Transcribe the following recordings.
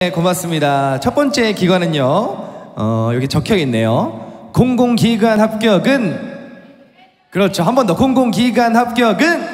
네, 고맙습니다. 첫 번째 기관은요, 여기 적혀 있네요. 공공기관 합격은, 그렇죠. 한 번 더. 공공기관 합격은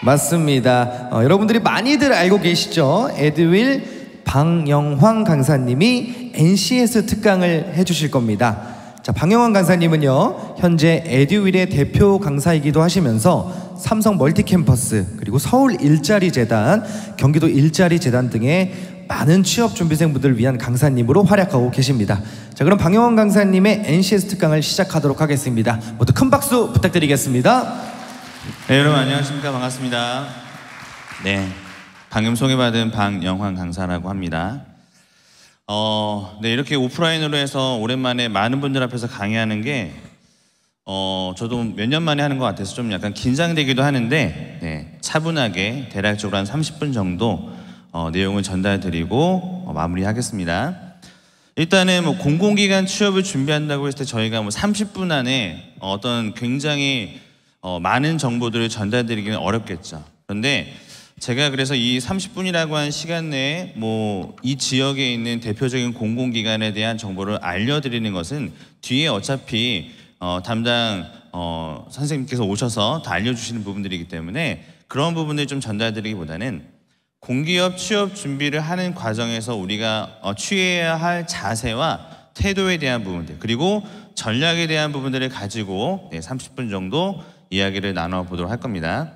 맞습니다. 여러분들이 많이들 알고 계시죠? 에듀윌 방영황 강사님이 NCS 특강을 해주실 겁니다. 자, 방영황 강사님은요, 현재 에듀윌의 대표 강사이기도 하시면서 삼성 멀티캠퍼스, 그리고 서울 일자리 재단, 경기도 일자리 재단 등의 많은 취업 준비생분들을 위한 강사님으로 활약하고 계십니다. 자, 그럼 방영황 강사님의 NCS 특강을 시작하도록 하겠습니다. 모두 큰 박수 부탁드리겠습니다. 네, 여러분 안녕하십니까. 반갑습니다. 네, 방금 소개받은 방영황 강사라고 합니다. 네, 이렇게 오프라인으로 해서 오랜만에 많은 분들 앞에서 강의하는 게 저도 몇 년 만에 하는 것 같아서 좀 약간 긴장되기도 하는데, 네, 차분하게 대략적으로 한 30분 정도 내용을 전달드리고 마무리하겠습니다. 일단은 뭐 공공기관 취업을 준비한다고 했을 때 저희가 뭐 30분 안에 어떤 굉장히 많은 정보들을 전달드리기는 어렵겠죠. 그런데 제가 그래서 이 30분이라고 한 시간 내에 뭐 이 지역에 있는 대표적인 공공기관에 대한 정보를 알려드리는 것은 뒤에 어차피 담당 선생님께서 오셔서 다 알려주시는 부분들이기 때문에 그런 부분을 좀 전달드리기보다는 공기업 취업 준비를 하는 과정에서 우리가 취해야 할 자세와 태도에 대한 부분들, 그리고 전략에 대한 부분들을 가지고 30분 정도 이야기를 나눠보도록 할 겁니다.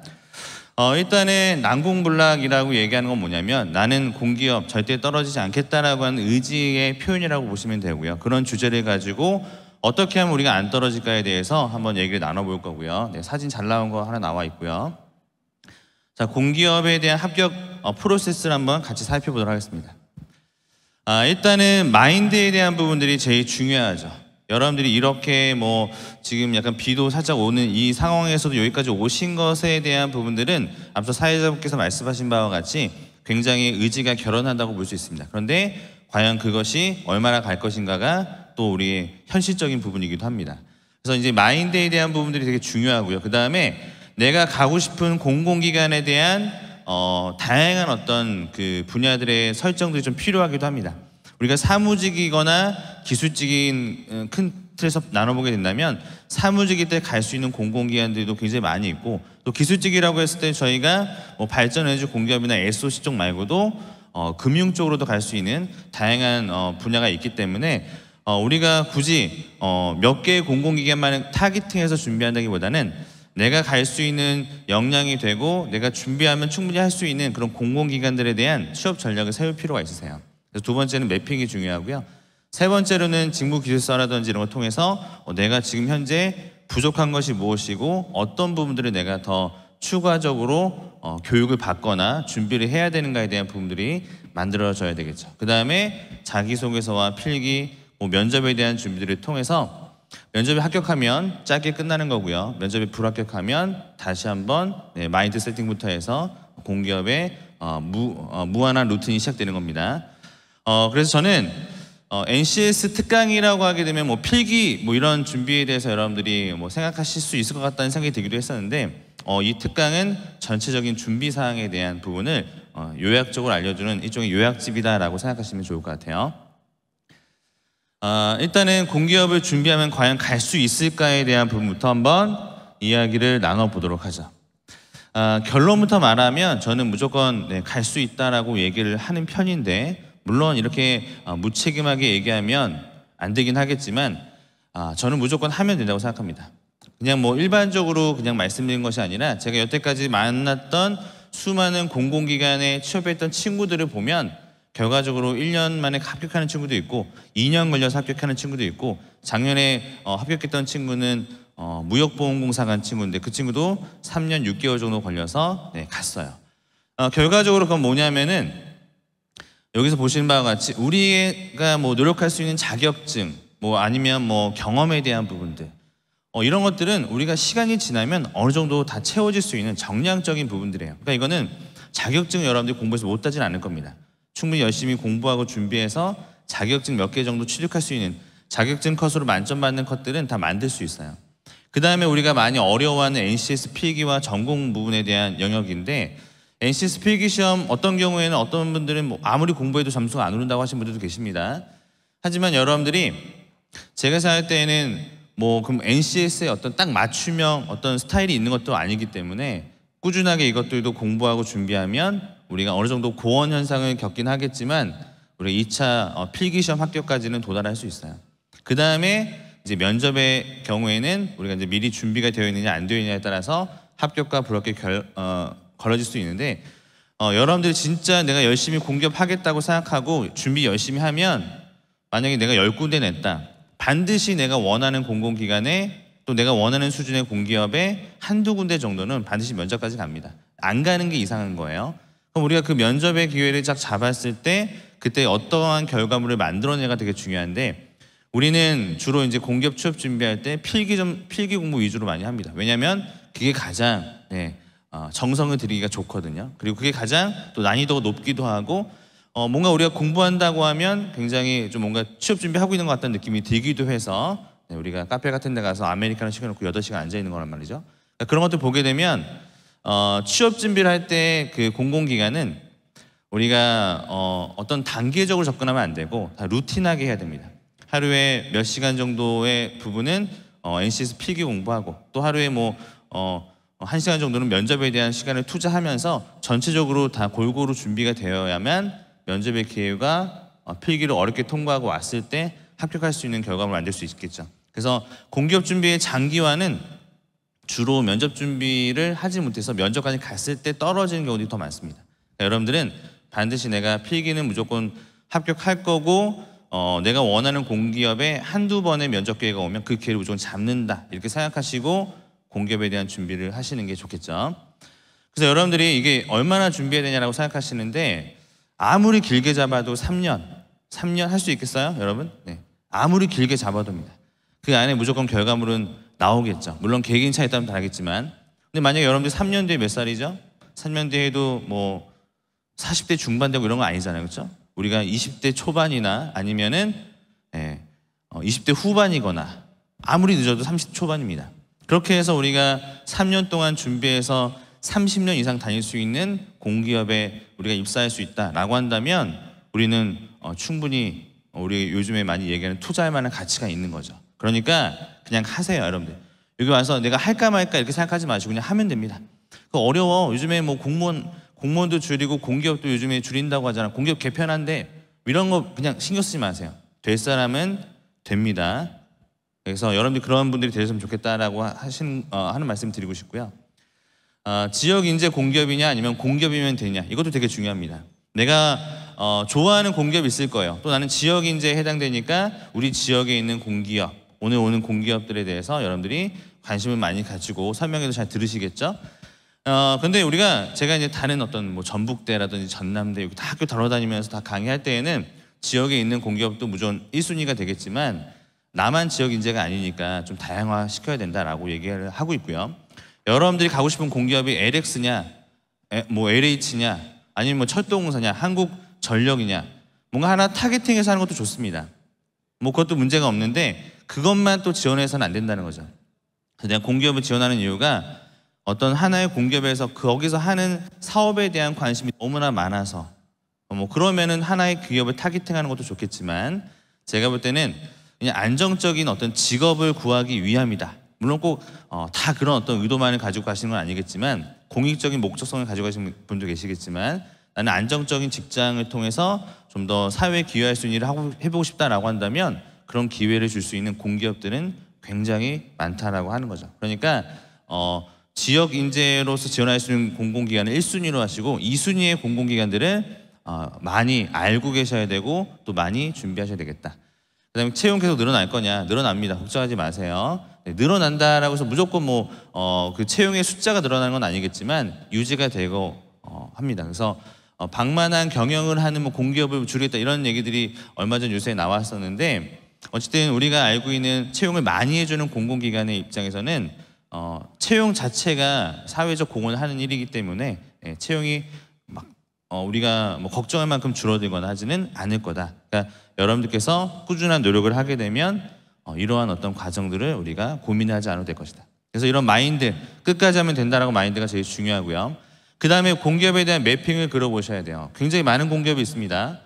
일단은 난공불락이라고 얘기하는 건 뭐냐면 나는 공기업 절대 떨어지지 않겠다라고 하는 의지의 표현이라고 보시면 되고요. 그런 주제를 가지고 어떻게 하면 우리가 안 떨어질까에 대해서 한번 얘기를 나눠볼 거고요. 네, 사진 잘 나온 거 하나 나와 있고요. 자, 공기업에 대한 합격 프로세스를 한번 같이 살펴보도록 하겠습니다. 일단은 마인드에 대한 부분들이 제일 중요하죠. 여러분들이 이렇게 뭐 지금 약간 비도 살짝 오는 이 상황에서도 여기까지 오신 것에 대한 부분들은 앞서 사회자분께서 말씀하신 바와 같이 굉장히 의지가 결연하다고 볼 수 있습니다. 그런데 과연 그것이 얼마나 갈 것인가가 또 우리의 현실적인 부분이기도 합니다. 그래서 이제 마인드에 대한 부분들이 되게 중요하고요. 그 다음에 내가 가고 싶은 공공기관에 대한 다양한 어떤 그 분야들의 설정들이 좀 필요하기도 합니다. 우리가 사무직이거나 기술직인 큰 틀에서 나눠보게 된다면 사무직일 때 갈 수 있는 공공기관들도 굉장히 많이 있고, 또 기술직이라고 했을 때 저희가 뭐 발전에너지 공기업이나 SOC 쪽 말고도 금융 쪽으로도 갈 수 있는 다양한 분야가 있기 때문에 우리가 굳이 몇 개의 공공기관만 타깃팅해서 준비한다기보다는 내가 갈 수 있는 역량이 되고 내가 준비하면 충분히 할 수 있는 그런 공공기관들에 대한 취업 전략을 세울 필요가 있으세요. 그래서 두 번째는 매핑이 중요하고요. 세 번째로는 직무기술서라든지 이런 걸 통해서 내가 지금 현재 부족한 것이 무엇이고 어떤 부분들을 내가 더 추가적으로 교육을 받거나 준비를 해야 되는가에 대한 부분들이 만들어져야 되겠죠. 그 다음에 자기소개서와 필기, 면접에 대한 준비들을 통해서 면접에 합격하면 짧게 끝나는 거고요. 면접에 불합격하면 다시 한번 마인드 세팅부터 해서 공기업의 무한한 루틴이 시작되는 겁니다. 그래서 저는 NCS 특강이라고 하게 되면 뭐 필기 뭐 이런 준비에 대해서 여러분들이 뭐 생각하실 수 있을 것 같다는 생각이 들기도 했었는데 이 특강은 전체적인 준비 사항에 대한 부분을 요약적으로 알려주는 일종의 요약집이다라고 생각하시면 좋을 것 같아요. 일단은 공기업을 준비하면 과연 갈 수 있을까에 대한 부분부터 한번 이야기를 나눠보도록 하죠. 결론부터 말하면 저는 무조건 갈 수 있다라고 얘기를 하는 편인데, 물론 이렇게 무책임하게 얘기하면 안 되긴 하겠지만 저는 무조건 하면 된다고 생각합니다. 그냥 뭐 일반적으로 그냥 말씀드린 것이 아니라 제가 여태까지 만났던 수많은 공공기관에 취업했던 친구들을 보면 결과적으로 1년 만에 합격하는 친구도 있고 2년 걸려서 합격하는 친구도 있고, 작년에 합격했던 친구는 무역보험공사 간 친구인데 그 친구도 3년 6개월 정도 걸려서 갔어요. 결과적으로 그건 뭐냐면은 여기서 보시는 바와 같이 우리가 뭐 노력할 수 있는 자격증, 뭐 아니면 뭐 경험에 대한 부분들, 이런 것들은 우리가 시간이 지나면 어느 정도 다 채워질 수 있는 정량적인 부분들이에요. 그러니까 이거는 자격증 여러분들이 공부해서 못 따지는 않을 겁니다. 충분히 열심히 공부하고 준비해서 자격증 몇 개 정도 취득할 수 있는 자격증 컷으로 만점 받는 컷들은 다 만들 수 있어요. 그 다음에 우리가 많이 어려워하는 NCS 필기와 전공 부분에 대한 영역인데, NCS 필기시험 어떤 경우에는 어떤 분들은 뭐 아무리 공부해도 점수가 안 오른다고 하시는 분들도 계십니다. 하지만 여러분들이 제가 생각할 때에는 뭐 그럼 NCS에 어떤 딱 맞춤형 어떤 스타일이 있는 것도 아니기 때문에 꾸준하게 이것들도 공부하고 준비하면 우리가 어느 정도 고원 현상을 겪긴 하겠지만 우리 2차 필기시험 합격까지는 도달할 수 있어요. 그 다음에 이제 면접의 경우에는 우리가 이제 미리 준비가 되어 있느냐 안 되어 있느냐에 따라서 합격과 불합격이 걸어질 수 있는데 여러분들이 진짜 내가 열심히 공급하겠다고 생각하고 준비 열심히 하면 만약에 내가 10군데 냈다. 반드시 내가 원하는 공공기관에 또 내가 원하는 수준의 공기업에 한두 군데 정도는 반드시 면접까지 갑니다. 안 가는 게 이상한 거예요. 그럼 우리가 그 면접의 기회를 딱 잡았을 때 그때 어떠한 결과물을 만들어내가 되게 중요한데 우리는 주로 이제 공기업 취업 준비할 때 필기 공부 위주로 많이 합니다. 왜냐하면 그게 가장 정성을 들이기가 좋거든요. 그리고 그게 가장 또 난이도가 높기도 하고 뭔가 우리가 공부한다고 하면 굉장히 좀 뭔가 취업 준비하고 있는 것 같다는 느낌이 들기도 해서 우리가 카페 같은 데 가서 아메리카노 시켜놓고 8시간 앉아있는 거란 말이죠. 그러니까 그런 것들 보게 되면 취업 준비를 할 때 그 공공기관은 우리가 어떤 단계적으로 접근하면 안 되고 다 루틴하게 해야 됩니다. 하루에 몇 시간 정도의 부분은 NCS 필기 공부하고 또 하루에 뭐 1시간 정도는 면접에 대한 시간을 투자하면서 전체적으로 다 골고루 준비가 되어야만 면접의 기회가 필기를 어렵게 통과하고 왔을 때 합격할 수 있는 결과물을 만들 수 있겠죠. 그래서 공기업 준비의 장기화는 주로 면접 준비를 하지 못해서 면접까지 갔을 때 떨어지는 경우들이 더 많습니다. 그러니까 여러분들은 반드시 내가 필기는 무조건 합격할 거고 내가 원하는 공기업에 한두 번의 면접 기회가 오면 그 기회를 무조건 잡는다 이렇게 생각하시고 공기업에 대한 준비를 하시는 게 좋겠죠. 그래서 여러분들이 이게 얼마나 준비해야 되냐라고 생각하시는데 아무리 길게 잡아도 3년 할 수 있겠어요 여러분? 네. 아무리 길게 잡아도입니다. 그 안에 무조건 결과물은 나오겠죠. 물론 개개인 차이에 따라 다르겠지만 근데 만약에 여러분들 3년 뒤에 몇 살이죠? 3년 뒤에도 뭐 40대 중반 되고 이런 거 아니잖아요. 그렇죠? 우리가 20대 초반이나 아니면은 20대 후반이거나 아무리 늦어도 30대 초반입니다. 그렇게 해서 우리가 3년 동안 준비해서 30년 이상 다닐 수 있는 공기업에 우리가 입사할 수 있다라고 한다면 우리는 충분히 우리 요즘에 많이 얘기하는 투자할 만한 가치가 있는 거죠. 그러니까 그냥 하세요 여러분들. 여기 와서 내가 할까 말까 이렇게 생각하지 마시고 그냥 하면 됩니다. 그거 어려워. 요즘에 뭐 공무원도 줄이고 공기업도 요즘에 줄인다고 하잖아. 공기업 개편한데 이런 거 그냥 신경 쓰지 마세요. 될 사람은 됩니다. 그래서 여러분들 그런 분들이 되셨으면 좋겠다라고 하는 말씀 드리고 싶고요. 지역 인재 공기업이냐 아니면 공기업이면 되냐 이것도 되게 중요합니다. 내가 좋아하는 공기업이 있을 거예요. 또 나는 지역 인재에 해당되니까 우리 지역에 있는 공기업 오늘 오는 공기업들에 대해서 여러분들이 관심을 많이 가지고 설명해도 잘 들으시겠죠? 근데 제가 이제 다른 어떤 뭐 전북대라든지 전남대 여기 다 학교 돌아다니면서 다 강의할 때에는 지역에 있는 공기업도 무조건 1순위가 되겠지만 나만 지역 인재가 아니니까 좀 다양화 시켜야 된다라고 얘기를 하고 있고요. 여러분들이 가고 싶은 공기업이 LX냐, 뭐 LH냐, 아니면 뭐 철도공사냐, 한국전력이냐, 뭔가 하나 타겟팅해서 하는 것도 좋습니다. 뭐 그것도 문제가 없는데 그것만 또 지원해서는 안 된다는 거죠. 그래서 내가 공기업을 지원하는 이유가 어떤 하나의 공기업에서 거기서 하는 사업에 대한 관심이 너무나 많아서 뭐 그러면은 하나의 기업을 타겟팅하는 것도 좋겠지만 제가 볼 때는 그냥 안정적인 어떤 직업을 구하기 위함이다. 물론 꼭 다 그런 어떤 의도만을 가지고 가시는 건 아니겠지만 공익적인 목적성을 가지고 가시는 분도 계시겠지만 나는 안정적인 직장을 통해서 좀 더 사회에 기여할 수 있는 일을 해보고 싶다라고 한다면 그런 기회를 줄 수 있는 공기업들은 굉장히 많다라고 하는 거죠. 그러니까 지역 인재로서 지원할 수 있는 공공기관을 1순위로 하시고 2순위의 공공기관들을 많이 알고 계셔야 되고 또 많이 준비하셔야 되겠다. 그 다음에 채용 계속 늘어날 거냐? 늘어납니다. 걱정하지 마세요. 네, 늘어난다라고 해서 무조건 그 채용의 숫자가 늘어나는 건 아니겠지만 유지가 되고 합니다. 그래서 방만한 경영을 하는 뭐 공기업을 줄이겠다 이런 얘기들이 얼마 전 뉴스에 나왔었는데 어쨌든 우리가 알고 있는 채용을 많이 해주는 공공기관의 입장에서는 채용 자체가 사회적 공헌을 하는 일이기 때문에 채용이 막 우리가 뭐 걱정할 만큼 줄어들거나 하지는 않을 거다. 그러니까 여러분들께서 꾸준한 노력을 하게 되면 이러한 어떤 과정들을 우리가 고민하지 않아도 될 것이다. 그래서 이런 마인드 끝까지 하면 된다라고 마인드가 제일 중요하고요. 그 다음에 공기업에 대한 매핑을 그려보셔야 돼요. 굉장히 많은 공기업이 있습니다.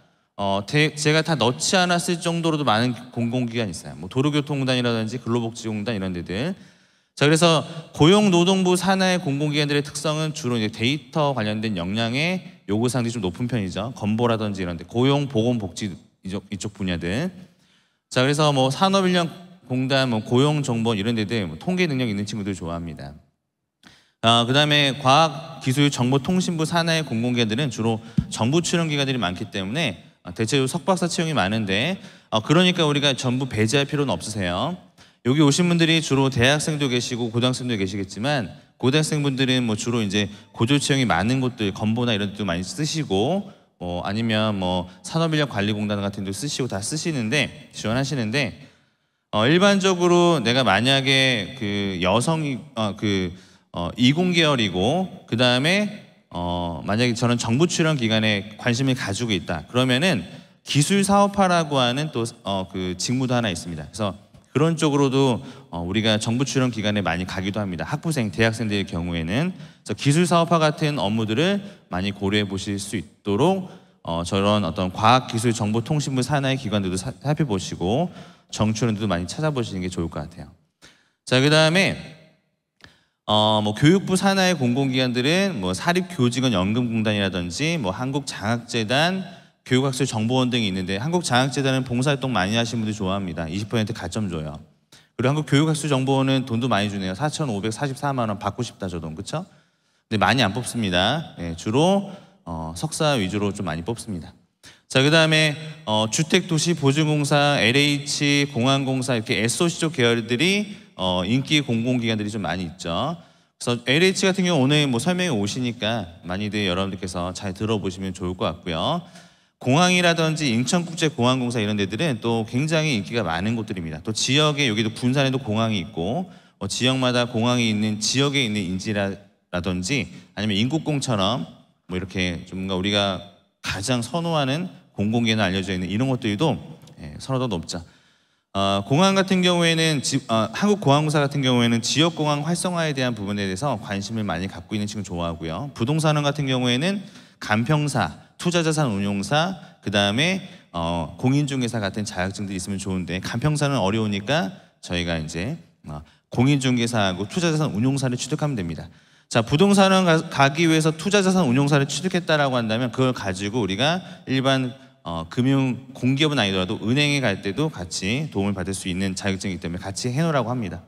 제가 다 넣지 않았을 정도로도 많은 공공기관이 있어요. 뭐 도로교통공단이라든지 근로복지공단 이런 데들. 자, 그래서 고용노동부 산하의 공공기관들의 특성은 주로 이제 데이터 관련된 역량의 요구사항이 좀 높은 편이죠. 건보라든지 이런 데, 고용, 보건, 복지 이쪽 분야들. 자, 그래서 뭐 산업인력공단, 뭐 고용정보 이런 데들 뭐 통계 능력 있는 친구들 좋아합니다. 그 다음에 과학기술정보통신부 산하의 공공기관들은 주로 정부 출연기관들이 많기 때문에 대체로 석박사 채용이 많은데 그러니까 우리가 전부 배제할 필요는 없으세요. 여기 오신 분들이 주로 대학생도 계시고 고등학생도 계시겠지만 고등학생분들은 뭐 주로 이제 고졸 채용이 많은 곳들 건보나 이런 데도 많이 쓰시고 아니면 뭐 산업인력관리공단 같은 데 쓰시고 다 쓰시는데 지원하시는데 일반적으로 내가 만약에 그 여성이 이공계열이고 그 다음에 만약에 저는 정부 출연 기관에 관심을 가지고 있다 그러면은 기술사업화라고 하는 또 그 직무도 하나 있습니다. 그래서 그런 쪽으로도 우리가 정부 출연 기관에 많이 가기도 합니다. 학부생, 대학생들의 경우에는 그래서 기술사업화 같은 업무들을 많이 고려해 보실 수 있도록 저런 어떤 과학기술정보통신부 산하의 기관들도 살펴보시고 정출연들도 많이 찾아보시는 게 좋을 것 같아요. 자, 그 다음에 뭐 교육부 산하의 공공기관들은 뭐 사립교직원연금공단이라든지 뭐 한국장학재단, 교육학술정보원 등이 있는데 한국장학재단은 봉사활동 많이 하시는 분들 좋아합니다. 20% 가점 줘요. 그리고 한국교육학술정보원은 돈도 많이 주네요. 4,544만 원 받고 싶다 저 돈, 그렇죠? 근데 많이 안 뽑습니다. 네, 주로 석사 위주로 좀 많이 뽑습니다. 자, 그 다음에 주택도시보증공사, LH, 공항공사 이렇게 SOC 쪽 계열들이 인기 공공기관들이 좀 많이 있죠. 그래서 LH 같은 경우 오늘 뭐 설명에 오시니까 많이들 여러분들께서 잘 들어보시면 좋을 것 같고요. 공항이라든지 인천국제공항공사 이런 데들은 또 굉장히 인기가 많은 곳들입니다. 또 지역에 여기도 군산에도 공항이 있고 지역마다 공항이 있는 지역에 있는 인지라든지 아니면 인국공처럼 뭐 이렇게 좀 뭔가 우리가 가장 선호하는 공공기관에 알려져 있는 이런 것들도 선호도 높죠. 공항 같은 경우에는 한국공항공사 같은 경우에는 지역공항 활성화에 대한 부분에 대해서 관심을 많이 갖고 있는 친구 좋아하고요. 부동산원 같은 경우에는 간평사, 투자자산운용사, 그 다음에 공인중개사 같은 자격증들이 있으면 좋은데 간평사는 어려우니까 저희가 이제 공인중개사하고 투자자산운용사를 취득하면 됩니다. 자, 부동산원 가기 위해서 투자자산운용사를 취득했다라고 한다면 그걸 가지고 우리가 일반 금융 공기업은 아니더라도 은행에 갈 때도 같이 도움을 받을 수 있는 자격증이기 때문에 같이 해놓으라고 합니다.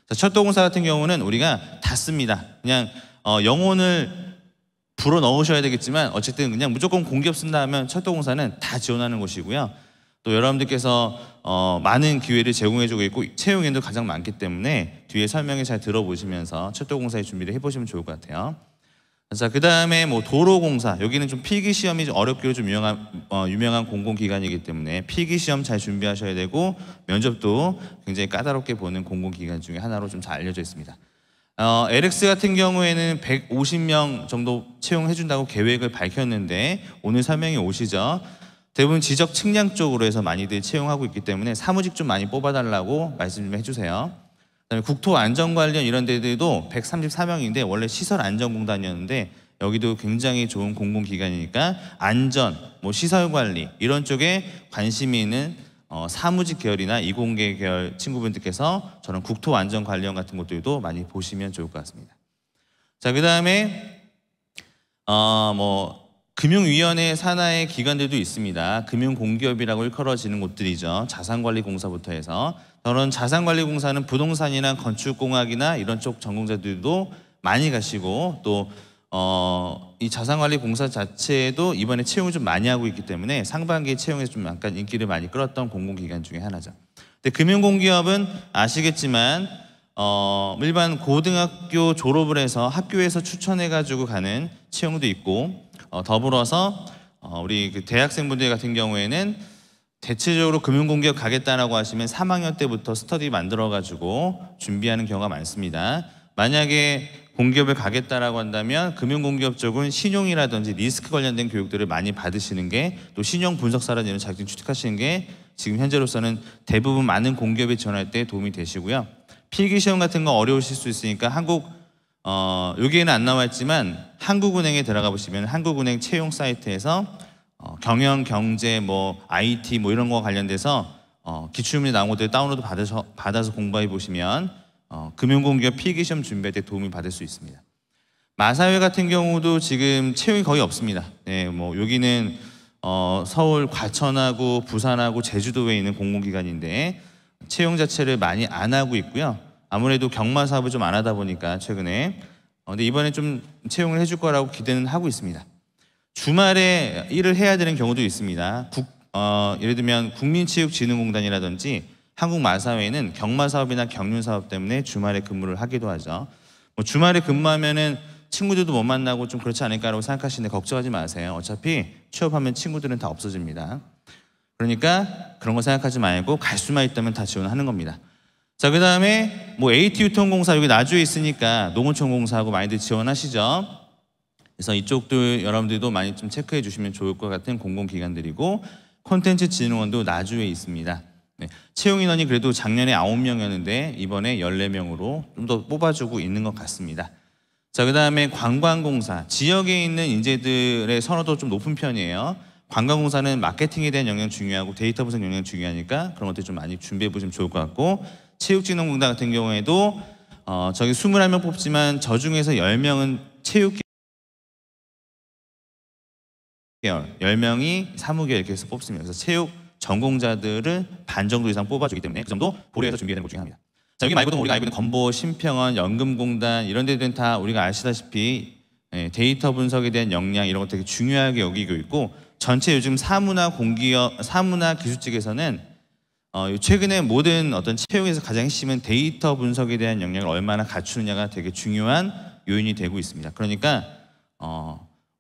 자, 철도공사 같은 경우는 우리가 다 씁니다. 그냥 영혼을 불어 넣으셔야 되겠지만 어쨌든 그냥 무조건 공기업 쓴다 하면 철도공사는 다 지원하는 곳이고요. 또 여러분들께서 많은 기회를 제공해주고 있고 채용인도 가장 많기 때문에 뒤에 설명을 잘 들어보시면서 철도공사의 준비를 해보시면 좋을 것 같아요. 자, 그 다음에 뭐 도로공사, 여기는 좀 필기시험이 좀 어렵기로 좀 유명한 공공기관이기 때문에 필기시험 잘 준비하셔야 되고 면접도 굉장히 까다롭게 보는 공공기관 중에 하나로 좀 잘 알려져 있습니다. LX 같은 경우에는 150명 정도 채용해준다고 계획을 밝혔는데 오늘 설명이 오시죠. 대부분 지적 측량 쪽으로 해서 많이들 채용하고 있기 때문에 사무직 좀 많이 뽑아달라고 말씀 좀 해주세요. 그다음에 국토안전관련 이런 데들도 134명인데 원래 시설안전공단이었는데 여기도 굉장히 좋은 공공기관이니까 안전, 뭐 시설관리 이런 쪽에 관심이 있는 사무직 계열이나 이공계 계열 친구분들께서 저런 국토안전 관련 같은 것들도 많이 보시면 좋을 것 같습니다. 자, 그 다음에 뭐 금융위원회 산하의 기관들도 있습니다. 금융공기업이라고 일컬어지는 곳들이죠. 자산관리공사부터 해서 저런 자산관리공사는 부동산이나 건축공학이나 이런 쪽 전공자들도 많이 가시고 또 이 자산관리공사 자체도 이번에 채용을 좀 많이 하고 있기 때문에 상반기 채용에서 좀 약간 인기를 많이 끌었던 공공기관 중에 하나죠. 근데 금융공기업은 아시겠지만 일반 고등학교 졸업을 해서 학교에서 추천해가지고 가는 채용도 있고 더불어서 우리 그 대학생분들 같은 경우에는 대체적으로 금융공기업 가겠다라고 하시면 3학년 때부터 스터디 만들어가지고 준비하는 경우가 많습니다. 만약에 공기업을 가겠다라고 한다면 금융공기업 쪽은 신용이라든지 리스크 관련된 교육들을 많이 받으시는 게 또 신용 분석사라는 이런 자격증 취득하시는 게 지금 현재로서는 대부분 많은 공기업에 지원할 때 도움이 되시고요. 필기시험 같은 거 어려우실 수 있으니까 한국 여기에는 안 나와 있지만 한국은행에 들어가 보시면 한국은행 채용 사이트에서 경영, 경제, 뭐 IT 뭐 이런 거 관련돼서 기출문제 나온 것들 다운로드 받아서 공부해 보시면 금융공기업 필기시험 준비할 때 도움을 받을 수 있습니다. 마사회 같은 경우도 지금 채용이 거의 없습니다. 네, 뭐 여기는 서울 과천하고 부산하고 제주도에 있는 공공기관인데 채용 자체를 많이 안 하고 있고요. 아무래도 경마 사업을 좀 안 하다 보니까 최근에 근데 이번에 좀 채용을 해줄 거라고 기대는 하고 있습니다. 주말에 일을 해야 되는 경우도 있습니다. 예를 들면 국민체육진흥공단이라든지 한국마사회는 경마 사업이나 경륜 사업 때문에 주말에 근무를 하기도 하죠. 뭐 주말에 근무하면은 친구들도 못 만나고 좀 그렇지 않을까라고 생각하시는데 걱정하지 마세요. 어차피 취업하면 친구들은 다 없어집니다. 그러니까 그런 거 생각하지 말고 갈 수만 있다면 다 지원하는 겁니다. 자, 그 다음에 뭐 AT유통공사 여기 나주에 있으니까 농어촌공사하고 많이들 지원하시죠. 그래서 이쪽도 여러분들도 많이 좀 체크해 주시면 좋을 것 같은 공공기관들이고 콘텐츠진흥원도 나주에 있습니다. 네, 채용 인원이 그래도 작년에 9명이었는데 이번에 14명으로 좀 더 뽑아주고 있는 것 같습니다. 자, 그 다음에 관광공사, 지역에 있는 인재들의 선호도 좀 높은 편이에요. 관광공사는 마케팅에 대한 역량 중요하고 데이터 분석 역량 중요하니까 그런 것들 좀 많이 준비해 보시면 좋을 것 같고 체육진흥공단 같은 경우에도 저기 21명 뽑지만 저 중에서 10명은 체육 계열, 10명이 사무계열 이렇게 해서 뽑습니다. 그래서 체육 전공자들을 반 정도 이상 뽑아주기 때문에 그 정도 고려해서 준비해야 되는 것 중에 하나입니다. 자, 여기 말고도 우리가 알고 있는 건보, 심평원, 연금공단 이런 데들은 다 우리가 아시다시피 데이터 분석에 대한 역량 이런 것 되게 중요하게 여기고 있고 전체 요즘 사무나 공기업, 사무나 기술 쪽에서는 최근에 모든 어떤 채용에서 가장 핵심은 데이터 분석에 대한 역량을 얼마나 갖추느냐가 되게 중요한 요인이 되고 있습니다. 그러니까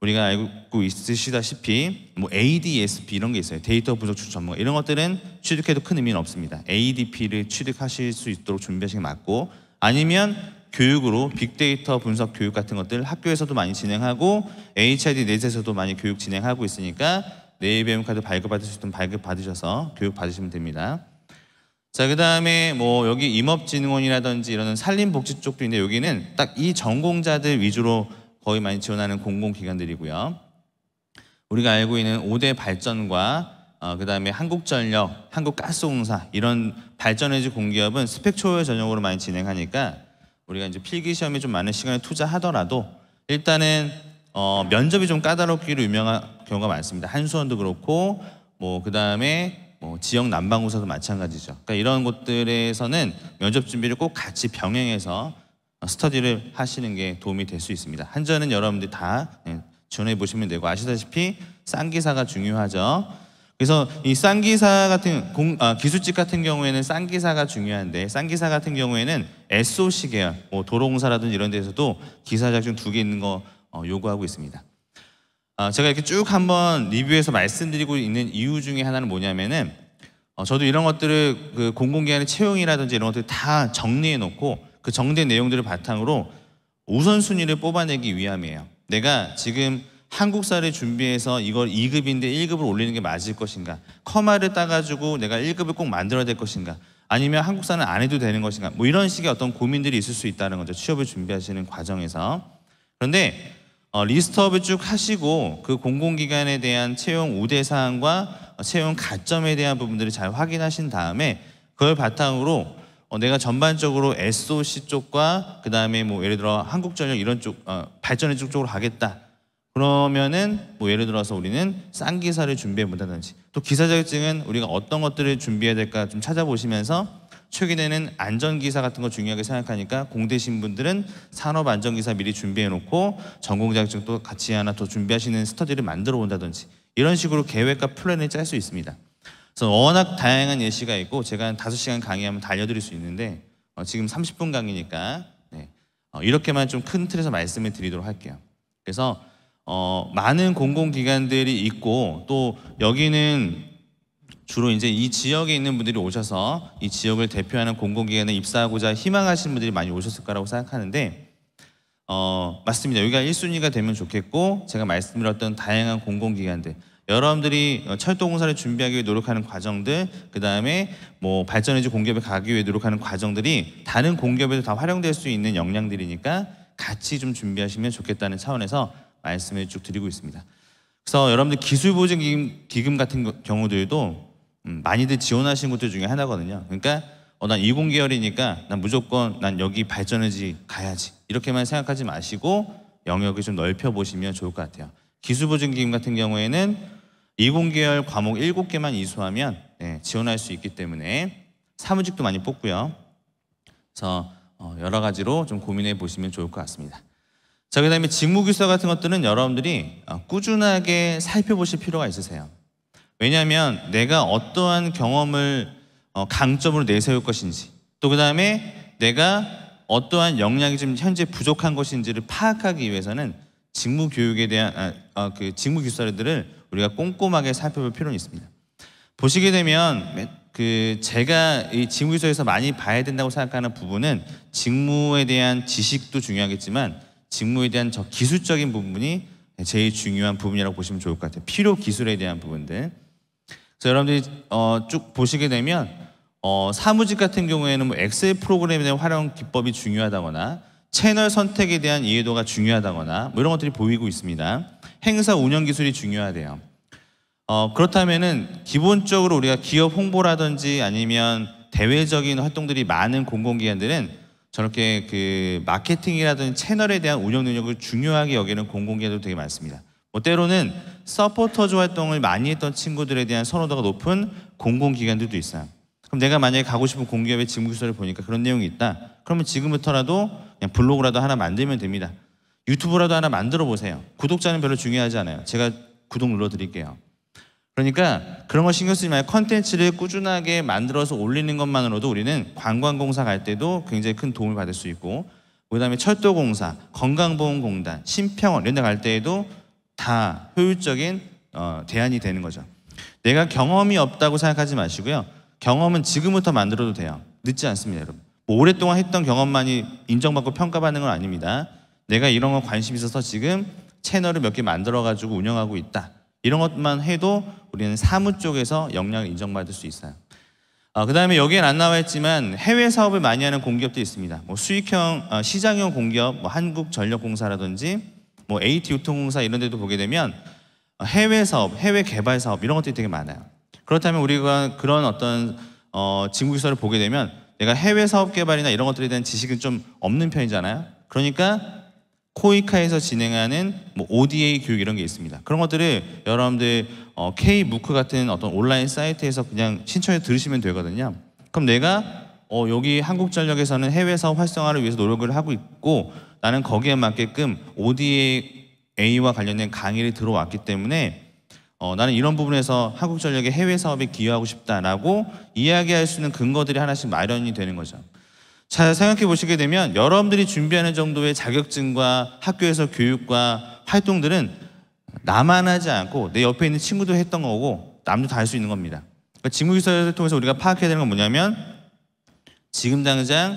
우리가 알고 있으시다시피 뭐 ADSP 이런 게 있어요. 데이터 분석 추적 전문가 이런 것들은 취득해도 큰 의미는 없습니다. ADP를 취득하실 수 있도록 준비하시는 게 맞고 아니면 교육으로 빅데이터 분석 교육 같은 것들 학교에서도 많이 진행하고 HID 넷에서도 많이 교육 진행하고 있으니까 내일 배움 카드 발급받을 수 있으면 발급받으셔서 교육 받으시면 됩니다. 자, 그 다음에 뭐 여기 임업진흥원이라든지 이런 산림복지 쪽도 있는데 여기는 딱 이 전공자들 위주로 거의 많이 지원하는 공공기관들이고요. 우리가 알고 있는 5대 발전과 그 다음에 한국전력, 한국가스공사 이런 발전에너지 공기업은 스펙 초월 전형으로 많이 진행하니까 우리가 이제 필기시험에 좀 많은 시간을 투자하더라도 일단은 면접이 좀 까다롭기로 유명한 경우가 많습니다. 한수원도 그렇고 뭐 그 다음에 뭐 지역 난방공사도 마찬가지죠. 그러니까 이런 곳들에서는 면접 준비를 꼭 같이 병행해서 스터디를 하시는 게 도움이 될 수 있습니다. 한전은 여러분들 다 지원해 보시면 되고 아시다시피 쌍기사가 중요하죠. 그래서 이 쌍기사 같은 기술직 같은 경우에는 쌍기사가 중요한데 쌍기사 같은 경우에는 SOC 계열, 뭐 도로공사라든지 이런 데서도 기사 자격증 2개 있는 거 요구하고 있습니다. 제가 이렇게 쭉 한번 리뷰해서 말씀드리고 있는 이유 중에 하나는 뭐냐면은 저도 이런 것들을 그 공공기관의 채용이라든지 이런 것들 다 정리해 놓고 그 정리된 내용들을 바탕으로 우선순위를 뽑아내기 위함이에요. 내가 지금 한국사를 준비해서 이걸 2급인데 1급을 올리는 게 맞을 것인가, 커마를 따가지고 내가 1급을 꼭 만들어야 될 것인가, 아니면 한국사는 안 해도 되는 것인가, 뭐 이런 식의 어떤 고민들이 있을 수 있다는 거죠. 취업을 준비하시는 과정에서. 그런데 리스트업을 쭉 하시고 그 공공기관에 대한 채용 우대사항과 채용 가점에 대한 부분들을 잘 확인하신 다음에 그걸 바탕으로 내가 전반적으로 SOC 쪽과 그 다음에 뭐 예를 들어 한국전력 이런 쪽 발전의 쪽으로 가겠다. 그러면은 뭐 예를 들어서 우리는 쌍기사를 준비해 본다든지 또 기사 자격증은 우리가 어떤 것들을 준비해야 될까 좀 찾아보시면서 최근에는 안전기사 같은 거 중요하게 생각하니까 공대신 분들은 산업안전기사 미리 준비해 놓고 전공자격증 또 같이 하나 더 준비하시는 스터디를 만들어 본다든지 이런 식으로 계획과 플랜을 짤 수 있습니다. 그래서 워낙 다양한 예시가 있고 제가 한 5시간 강의하면 다 알려드릴 수 있는데 지금 30분 강의니까 이렇게만 좀 큰 틀에서 말씀을 드리도록 할게요. 그래서 많은 공공기관들이 있고 또 여기는 주로 이제 이 지역에 있는 분들이 오셔서 이 지역을 대표하는 공공기관에 입사하고자 희망하시는 분들이 많이 오셨을 거라고 생각하는데 맞습니다. 여기가 1순위가 되면 좋겠고 제가 말씀드렸던 다양한 공공기관들 여러분들이 철도공사를 준비하기 위해 노력하는 과정들 그 다음에 뭐 발전에너지 공기업에 가기 위해 노력하는 과정들이 다른 공기업에도 다 활용될 수 있는 역량들이니까 같이 좀 준비하시면 좋겠다는 차원에서 말씀을 쭉 드리고 있습니다. 그래서 여러분들 기술보증기금 같은 경우들도 많이들 지원하시는 것들 중에 하나거든요. 그러니까 난 이공계열이니까 난 무조건 난 여기 발전을지 가야지 이렇게만 생각하지 마시고 영역을 좀 넓혀보시면 좋을 것 같아요. 기술보증기금 같은 경우에는 이공계열 과목 7개만 이수하면 지원할 수 있기 때문에 사무직도 많이 뽑고요. 그래서 여러 가지로 좀 고민해 보시면 좋을 것 같습니다. 자, 그 다음에 직무규서 같은 것들은 여러분들이 꾸준하게 살펴보실 필요가 있으세요. 왜냐하면 내가 어떠한 경험을 강점으로 내세울 것인지, 또 그 다음에 내가 어떠한 역량이 좀 현재 부족한 것인지를 파악하기 위해서는 직무교육에 대한 그 직무규서들을 우리가 꼼꼼하게 살펴볼 필요는 있습니다. 보시게 되면 제가 이 직무규서에서 많이 봐야 된다고 생각하는 부분은 직무에 대한 지식도 중요하겠지만 직무에 대한 저 기술적인 부분이 제일 중요한 부분이라고 보시면 좋을 것 같아요. 필요 기술에 대한 부분들. 그래서 여러분들이 쭉 보시게 되면 사무직 같은 경우에는 뭐 엑셀 프로그램에 대한 활용 기법이 중요하다거나 채널 선택에 대한 이해도가 중요하다거나 뭐 이런 것들이 보이고 있습니다. 행사 운영 기술이 중요하대요. 그렇다면은 기본적으로 우리가 기업 홍보라든지 아니면 대외적인 활동들이 많은 공공기관들은 저렇게 그 마케팅이라든지 채널에 대한 운영 능력을 중요하게 여기는 공공기관도 되게 많습니다. 뭐 때로는 서포터즈 활동을 많이 했던 친구들에 대한 선호도가 높은 공공기관들도 있어요. 그럼 내가 만약에 가고 싶은 공기업의 직무규서를 보니까 그런 내용이 있다. 그러면 지금부터라도 그냥 블로그라도 하나 만들면 됩니다. 유튜브라도 하나 만들어 보세요. 구독자는 별로 중요하지 않아요. 제가 구독 눌러드릴게요. 그러니까 그런 거 신경 쓰지 말고 컨텐츠를 꾸준하게 만들어서 올리는 것만으로도 우리는 관광공사 갈 때도 굉장히 큰 도움을 받을 수 있고, 그 다음에 철도공사, 건강보험공단, 심평원 이런 데 갈 때에도 다 효율적인 대안이 되는 거죠. 내가 경험이 없다고 생각하지 마시고요. 경험은 지금부터 만들어도 돼요. 늦지 않습니다, 여러분. 뭐 오랫동안 했던 경험만이 인정받고 평가받는 건 아닙니다. 내가 이런 거 관심 있어서 지금 채널을 몇 개 만들어가지고 운영하고 있다. 이런 것만 해도 우리는 사무 쪽에서 역량을 인정받을 수 있어요. 그 다음에 여기엔 안 나와 있지만 해외 사업을 많이 하는 공기업도 있습니다. 뭐 수익형, 시장형 공기업, 뭐 한국전력공사라든지 뭐 AT유통공사 이런 데도 보게 되면 해외 사업, 해외 개발 사업 이런 것들이 되게 많아요. 그렇다면 우리가 그런 어떤 직무규서를 보게 되면 내가 해외 사업 개발이나 이런 것들에 대한 지식은 좀 없는 편이잖아요. 그러니까 코이카에서 진행하는 뭐 ODA 교육 이런 게 있습니다. 그런 것들을 여러분들 K무크 같은 어떤 온라인 사이트에서 그냥 신청해 들으시면 되거든요. 그럼 내가 여기 한국전력에서는 해외 사업 활성화를 위해서 노력을 하고 있고 나는 거기에 맞게끔 ODA와 관련된 강의를 들어왔기 때문에 나는 이런 부분에서 한국전력의 해외 사업에 기여하고 싶다라고 이야기할 수 있는 근거들이 하나씩 마련이 되는 거죠. 잘 생각해 보시게 되면 여러분들이 준비하는 정도의 자격증과 학교에서 교육과 활동들은 나만 하지 않고 내 옆에 있는 친구도 했던 거고 남도 다 할 수 있는 겁니다. 그러니까 직무규서를 통해서 우리가 파악해야 되는 건 뭐냐면 지금 당장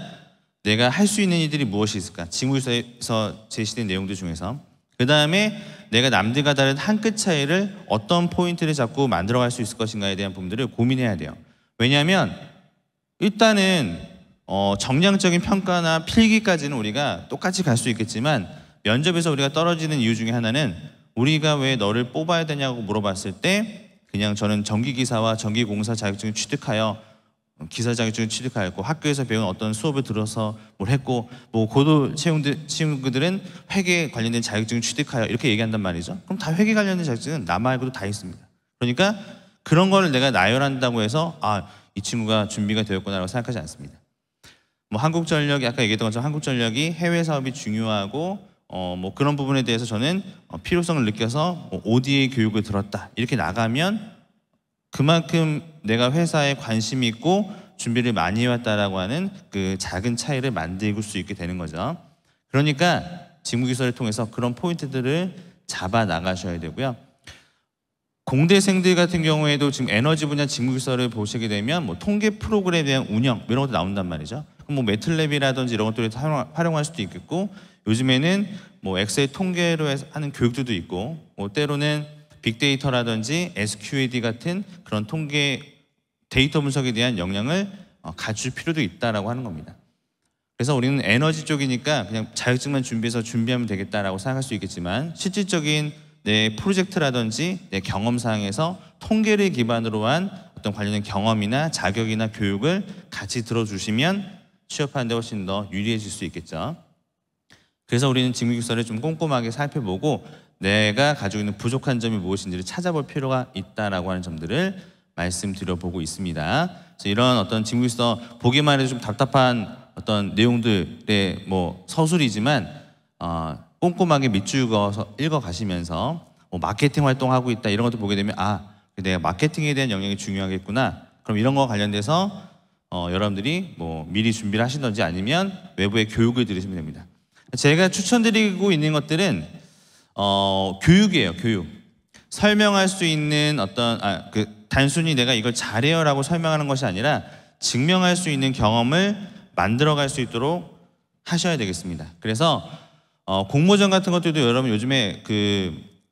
내가 할 수 있는 일들이 무엇이 있을까? 직무규서에서 제시된 내용들 중에서 그 다음에 내가 남들과 다른 한 끗 차이를 어떤 포인트를 잡고 만들어갈 수 있을 것인가에 대한 부분들을 고민해야 돼요. 왜냐하면 일단은 정량적인 평가나 필기까지는 우리가 똑같이 갈 수 있겠지만 면접에서 우리가 떨어지는 이유 중에 하나는 우리가 왜 너를 뽑아야 되냐고 물어봤을 때 그냥 저는 전기기사와 전기공사 자격증을 취득하여 기사 자격증을 취득하였고 학교에서 배운 어떤 수업을 들어서 뭘 했고 뭐 고도 친구들은 회계 관련된 자격증을 취득하여 이렇게 얘기한단 말이죠. 그럼 다 회계 관련된 자격증은 나 말고도 다 있습니다. 그러니까 그런 거를 내가 나열한다고 해서 이 친구가 준비가 되었구나라고 생각하지 않습니다. 뭐 한국전력이 아까 얘기했던 것처럼 한국전력이 해외 사업이 중요하고 뭐 그런 부분에 대해서 저는 필요성을 느껴서 ODA 교육을 들었다 이렇게 나가면 그만큼 내가 회사에 관심이 있고 준비를 많이 해왔다라고 하는 그 작은 차이를 만들 수 있게 되는 거죠. 그러니까 직무규서를 통해서 그런 포인트들을 잡아 나가셔야 되고요. 공대생들 같은 경우에도 지금 에너지 분야 직무규서를 보시게 되면 뭐 통계 프로그램에 대한 운영 이런 것도 나온단 말이죠. 뭐 매틀랩이라든지 이런 것들을 활용할 수도 있겠고 요즘에는 뭐 엑셀 통계로 하는 교육들도 있고 뭐 때로는 빅데이터라든지 SQLD 같은 그런 통계 데이터 분석에 대한 역량을 갖출 필요도 있다라고 하는 겁니다. 그래서 우리는 에너지 쪽이니까 그냥 자격증만 준비해서 준비하면 되겠다라고 생각할 수 있겠지만 실질적인 내 프로젝트라든지 내 경험사항에서 통계를 기반으로 한 어떤 관련된 경험이나 자격이나 교육을 같이 들어주시면 취업하는 데 훨씬 더 유리해질 수 있겠죠. 그래서 우리는 직무교육서를 좀 꼼꼼하게 살펴보고 내가 가지고 있는 부족한 점이 무엇인지를 찾아볼 필요가 있다라고 하는 점들을 말씀드려보고 있습니다. 그래서 이런 어떤 직무교육서 보기만 해도 좀 답답한 어떤 내용들의 뭐 서술이지만 꼼꼼하게 밑줄 그어서 읽어가시면서 마케팅 활동하고 있다 이런 것도 보게 되면 내가 마케팅에 대한 영역이 중요하겠구나. 그럼 이런 거 관련돼서 여러분들이 뭐 미리 준비를 하시든지 아니면 외부의 교육을 들으시면 됩니다. 제가 추천드리고 있는 것들은 교육이에요. 교육. 설명할 수 있는 어떤 단순히 내가 이걸 잘해요라고 설명하는 것이 아니라 증명할 수 있는 경험을 만들어갈 수 있도록 하셔야 되겠습니다. 그래서 공모전 같은 것들도 여러분 요즘에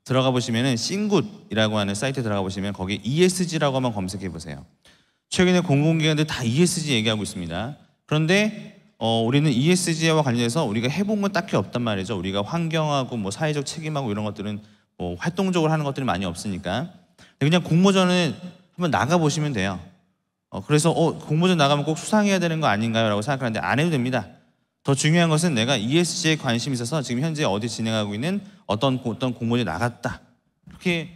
들어가 보시면은 싱굿이라고 하는 사이트에 들어가 보시면 거기 ESG라고 한번 검색해 보세요. 최근에 공공기관들 다 ESG 얘기하고 있습니다. 그런데 우리는 ESG와 관련해서 우리가 해본 건 딱히 없단 말이죠. 우리가 환경하고 뭐 사회적 책임하고 이런 것들은 뭐 활동적으로 하는 것들이 많이 없으니까 그냥 공모전을 한번 나가 보시면 돼요. 그래서 공모전 나가면 꼭 수상해야 되는 거 아닌가요? 라고 생각하는데 안 해도 됩니다. 더 중요한 것은 내가 ESG에 관심이 있어서 지금 현재 어디 진행하고 있는 어떤 공모전에 나갔다 이렇게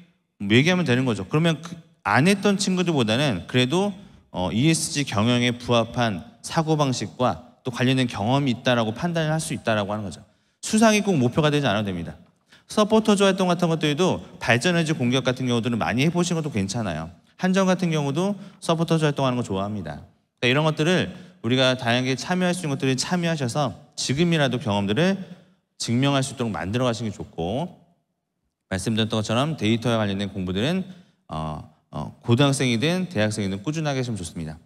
얘기하면 되는 거죠. 그러면 안 했던 친구들보다는 그래도 ESG 경영에 부합한 사고방식과 또 관련된 경험이 있다라고 판단을 할 수 있다라고 하는 거죠. 수상이 꼭 목표가 되지 않아도 됩니다. 서포터즈 활동 같은 것들도 발전에너지 공격 같은 경우들은 많이 해보신 것도 괜찮아요. 한정 같은 경우도 서포터즈 활동하는 거 좋아합니다. 그러니까 이런 것들을 우리가 다양하게 참여할 수 있는 것들을 참여하셔서 지금이라도 경험들을 증명할 수 있도록 만들어 가시는 게 좋고 말씀드렸던 것처럼 데이터와 관련된 공부들은 고등학생이든 대학생이든 꾸준하게 하시면 좋습니다.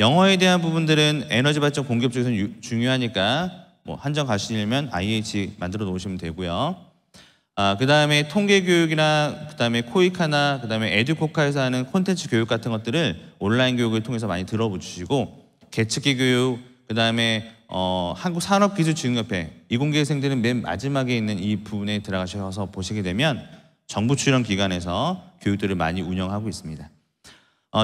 영어에 대한 부분들은 에너지 발전 공급 쪽에서는 중요하니까 뭐 한정 가시려면 IH 만들어 놓으시면 되고요. 그 다음에 통계교육이나 그 다음에 코이카나 그 다음에 에듀코카에서 하는 콘텐츠 교육 같은 것들을 온라인 교육을 통해서 많이 들어주시고 계측기 교육 그 다음에 한국산업기술지능협회 이공계생들은 맨 마지막에 있는 이 부분에 들어가셔서 보시게 되면 정부 출연 기관에서 교육들을 많이 운영하고 있습니다.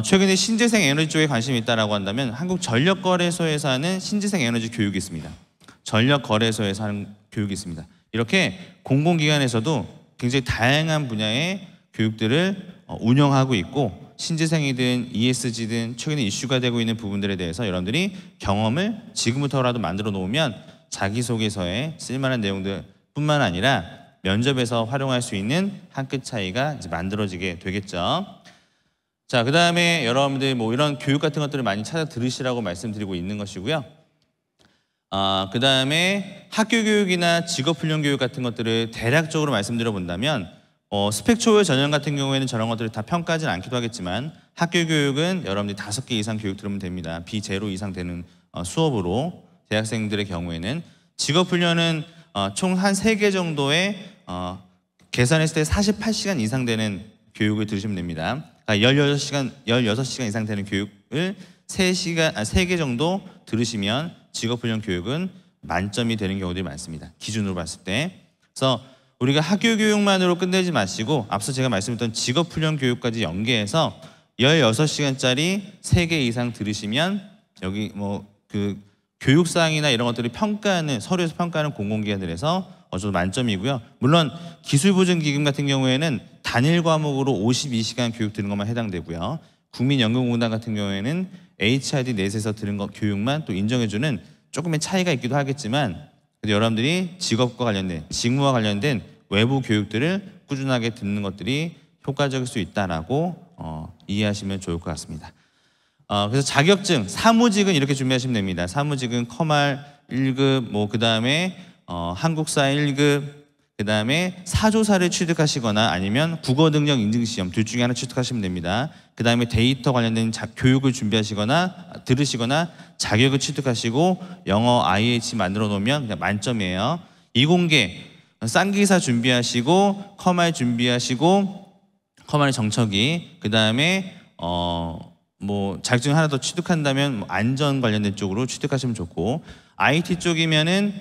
최근에 신재생 에너지 쪽에 관심이 있다라고 한다면 한국전력거래소에서 하는 신재생 에너지 교육이 있습니다. 전력거래소에서 하는 교육이 있습니다. 이렇게 공공기관에서도 굉장히 다양한 분야의 교육들을 운영하고 있고 신재생이든 ESG든 최근에 이슈가 되고 있는 부분들에 대해서 여러분들이 경험을 지금부터라도 만들어 놓으면 자기소개서에 쓸만한 내용들 뿐만 아니라 면접에서 활용할 수 있는 한 끗 차이가 이제 만들어지게 되겠죠. 자, 그 다음에 여러분들 뭐 이런 교육 같은 것들을 많이 찾아 들으시라고 말씀드리고 있는 것이고요. 그 다음에 학교 교육이나 직업훈련 교육 같은 것들을 대략적으로 말씀드려 본다면 스펙 초월 전형 같은 경우에는 저런 것들을 다 평가하지는 않기도 하겠지만 학교 교육은 여러분들이 5개 이상 교육 들으면 됩니다. B0 이상 되는 수업으로 대학생들의 경우에는 직업훈련은 총 한 3개 정도의 계산했을 때 48시간 이상 되는 교육을 들으시면 됩니다. 16시간 이상 되는 교육을 3개 정도 들으시면 직업훈련 교육은 만점이 되는 경우들이 많습니다. 기준으로 봤을 때. 그래서 우리가 학교 교육만으로 끝내지 마시고 앞서 제가 말씀드렸던 직업훈련 교육까지 연계해서 16시간짜리 3개 이상 들으시면 여기 뭐 교육사항이나 이런 것들을 평가하는 서류에서 평가하는 공공기관들에서 어느 정도 만점이고요. 물론 기술보증기금 같은 경우에는 단일 과목으로 52시간 교육 들은 것만 해당되고요. 국민연금공단 같은 경우에는 HRD 넷에서 들은 것 교육만 또 인정해주는 조금의 차이가 있기도 하겠지만 여러분들이 직업과 관련된 직무와 관련된 외부 교육들을 꾸준하게 듣는 것들이 효과적일 수 있다라고 이해하시면 좋을 것 같습니다. 그래서 자격증, 사무직은 이렇게 준비하시면 됩니다. 사무직은 커말 1급, 뭐 그 다음에 한국사 1급, 그 다음에 사조사를 취득하시거나 아니면 국어 능력 인증 시험 둘 중에 하나 취득하시면 됩니다. 그 다음에 데이터 관련된 교육을 준비하시거나 들으시거나 자격을 취득하시고 영어 IH 만들어 놓으면 그냥 만점이에요. 이공계 쌍기사 준비하시고 커말 준비하시고 커말 정척이 그 다음에 뭐 자격증 하나 더 취득한다면 뭐 안전 관련된 쪽으로 취득하시면 좋고, IT 쪽이면은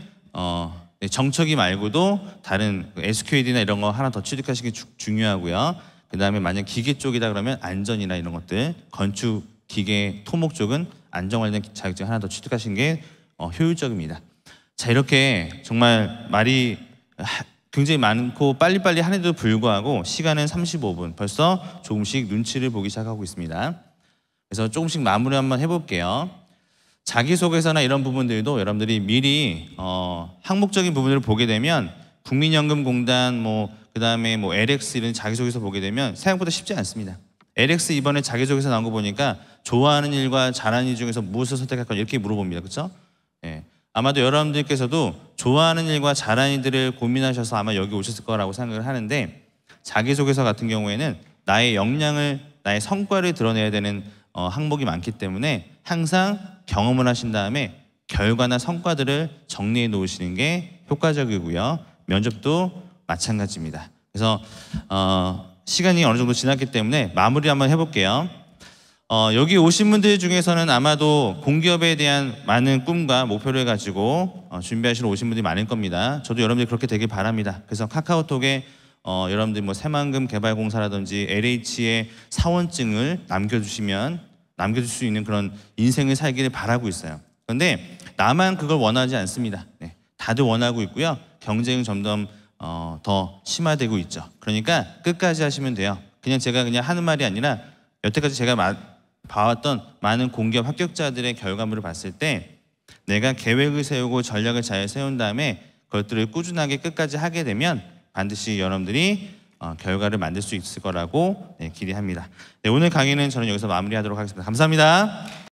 정처기 말고도 다른 SQL이나 이런 거 하나 더 취득하시는 게 중요하고요. 그 다음에 만약 기계 쪽이다 그러면 안전이나 이런 것들, 건축, 기계, 토목 쪽은 안전 관련된 자격증 하나 더 취득하시는 게 효율적입니다. 자, 이렇게 정말 말이 굉장히 많고 빨리빨리 하는데도 불구하고 시간은 35분, 벌써 조금씩 눈치를 보기 시작하고 있습니다. 그래서 조금씩 마무리 한번 해볼게요. 자기소개서나 이런 부분들도 여러분들이 미리 항목적인 부분을 보게 되면 국민연금공단 그 다음에 LX 이런 자기소개서 보게 되면 생각보다 쉽지 않습니다. LX 이번에 자기소개서 나온 거 보니까 좋아하는 일과 잘하는 일 중에서 무엇을 선택할 까 이렇게 물어봅니다. 그렇죠? 예. 아마도 여러분들께서도 좋아하는 일과 잘하는 일들을 고민하셔서 아마 여기 오셨을 거라고 생각을 하는데, 자기소개서 같은 경우에는 나의 역량을, 나의 성과를 드러내야 되는 항목이 많기 때문에 항상 경험을 하신 다음에 결과나 성과들을 정리해 놓으시는 게 효과적이고요. 면접도 마찬가지입니다. 그래서 시간이 어느 정도 지났기 때문에 마무리 한번 해볼게요. 여기 오신 분들 중에서는 아마도 공기업에 대한 많은 꿈과 목표를 가지고 준비하시러 오신 분들이 많을 겁니다. 저도 여러분들이 그렇게 되길 바랍니다. 그래서 카카오톡에 여러분들 새만금 개발공사라든지 LH의 사원증을 남겨줄 수 있는 그런 인생을 살기를 바라고 있어요. 그런데 나만 그걸 원하지 않습니다. 네, 다들 원하고 있고요. 경쟁은 점점 더 심화되고 있죠. 그러니까 끝까지 하시면 돼요. 제가 하는 말이 아니라 여태까지 제가 봐왔던 많은 공기업 합격자들의 결과물을 봤을 때 내가 계획을 세우고 전략을 잘 세운 다음에 그것들을 꾸준하게 끝까지 하게 되면 반드시 여러분들이 결과를 만들 수 있을 거라고 기대합니다. 네, 오늘 강의는 저는 여기서 마무리하도록 하겠습니다. 감사합니다.